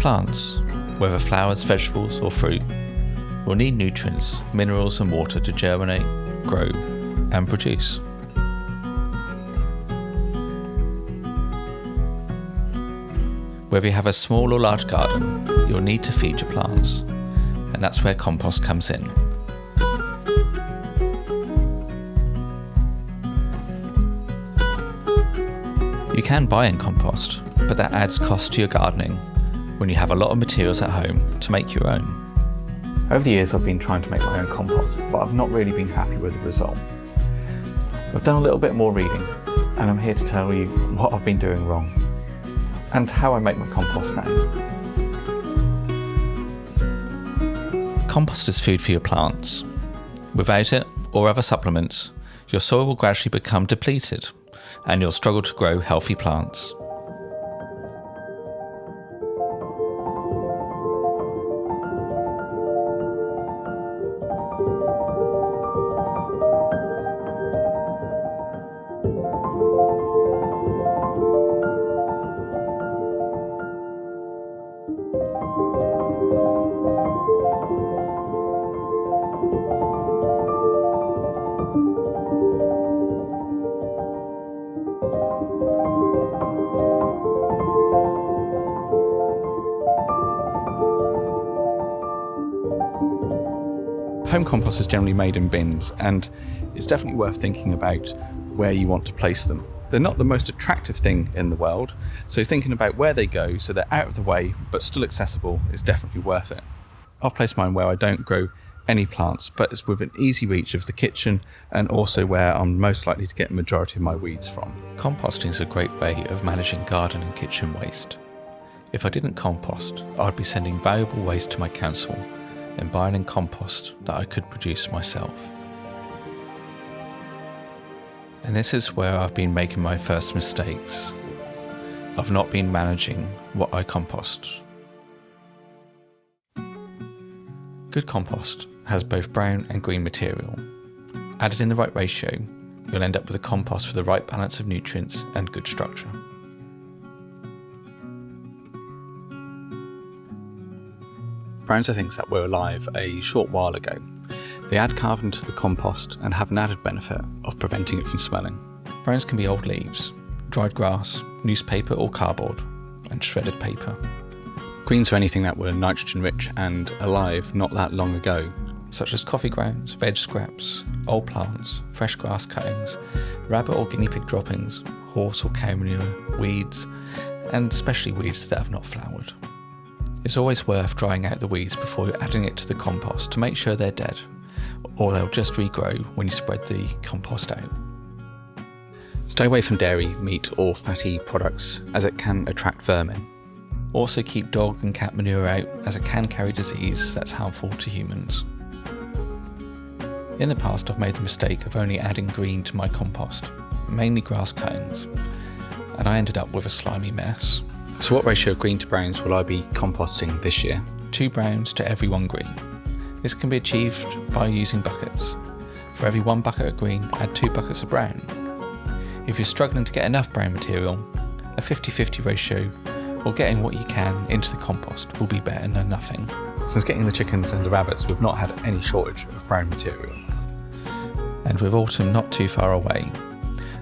Plants, whether flowers, vegetables or fruit, will need nutrients, minerals and water to germinate, grow and produce. Whether you have a small or large garden, you'll need to feed your plants, and that's where compost comes in. You can buy in compost, but that adds cost to your gardening when you have a lot of materials at home to make your own. Over the years I've been trying to make my own compost, but I've not really been happy with the result. I've done a little bit more reading, and I'm here to tell you what I've been doing wrong, and how I make my compost now. Compost is food for your plants. Without it, or other supplements, your soil will gradually become depleted, and you'll struggle to grow healthy plants. Home compost is generally made in bins, and it's definitely worth thinking about where you want to place them. They're not the most attractive thing in the world, so thinking about where they go so they're out of the way but still accessible is definitely worth it. I've placed mine where I don't grow any plants, but it's within easy reach of the kitchen and also where I'm most likely to get a majority of my weeds from. Composting is a great way of managing garden and kitchen waste. If I didn't compost, I'd be sending valuable waste to my council and buying in compost that I could produce myself. And this is where I've been making my first mistakes. I've not been managing what I compost. Good compost has both brown and green material. Added in the right ratio, you'll end up with a compost with the right balance of nutrients and good structure. Browns are things that were alive a short while ago. They add carbon to the compost and have an added benefit of preventing it from smelling. Browns can be old leaves, dried grass, newspaper or cardboard, and shredded paper. Greens are anything that were nitrogen rich and alive not that long ago, such as coffee grounds, veg scraps, old plants, fresh grass cuttings, rabbit or guinea pig droppings, horse or cow manure, weeds, and especially weeds that have not flowered. It's always worth drying out the weeds before adding it to the compost to make sure they're dead, or they'll just regrow when you spread the compost out. Stay away from dairy, meat or fatty products as it can attract vermin. Also keep dog and cat manure out as it can carry disease that's harmful to humans. In the past I've made the mistake of only adding green to my compost, mainly grass cuttings, and I ended up with a slimy mess. So what ratio of green to browns will I be composting this year? 2 browns to every 1 green. This can be achieved by using buckets. For every 1 bucket of green, add 2 buckets of brown. If you're struggling to get enough brown material, a 50-50 ratio, or getting what you can into the compost will be better than nothing. Since getting the chickens and the rabbits, we've not had any shortage of brown material. And with autumn not too far away,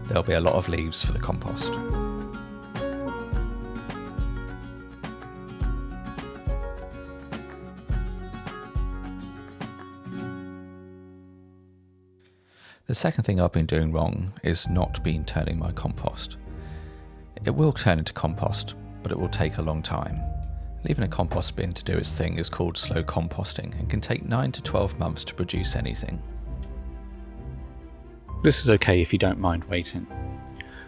there'll be a lot of leaves for the compost. The second thing I've been doing wrong is not been turning my compost. It will turn into compost, but it will take a long time. Leaving a compost bin to do its thing is called slow composting and can take 9 to 12 months to produce anything. This is okay if you don't mind waiting.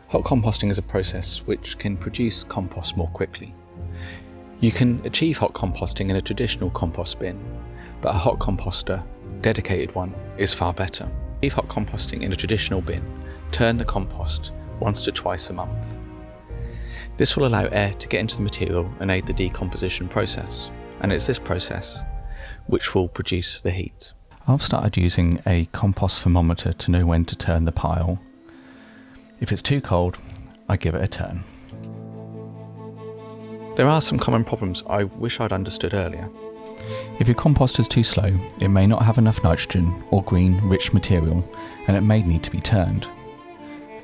Hot composting is a process which can produce compost more quickly. You can achieve hot composting in a traditional compost bin, but a hot composter, dedicated one, is far better. Leave hot composting in a traditional bin, turn the compost once to twice a month. This will allow air to get into the material and aid the decomposition process, and it's this process which will produce the heat. I've started using a compost thermometer to know when to turn the pile. If it's too cold, I give it a turn. There are some common problems I wish I'd understood earlier. If your compost is too slow, it may not have enough nitrogen or green, rich material, and it may need to be turned.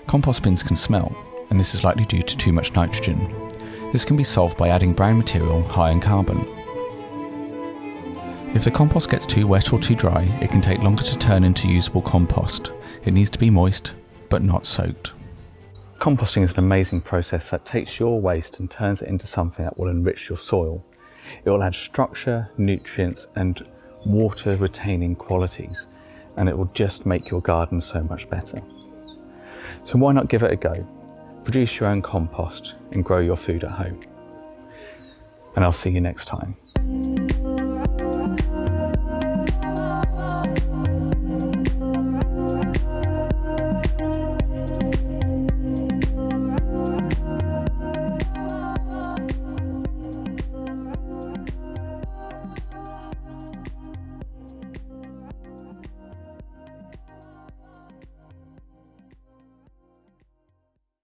Compost bins can smell, and this is likely due to too much nitrogen. This can be solved by adding brown material high in carbon. If the compost gets too wet or too dry, it can take longer to turn into usable compost. It needs to be moist, but not soaked. Composting is an amazing process that takes your waste and turns it into something that will enrich your soil. It will add structure, nutrients and water retaining qualities, and it will just make your garden so much better. So why not give it a go? Produce your own compost and grow your food at home. And I'll see you next time.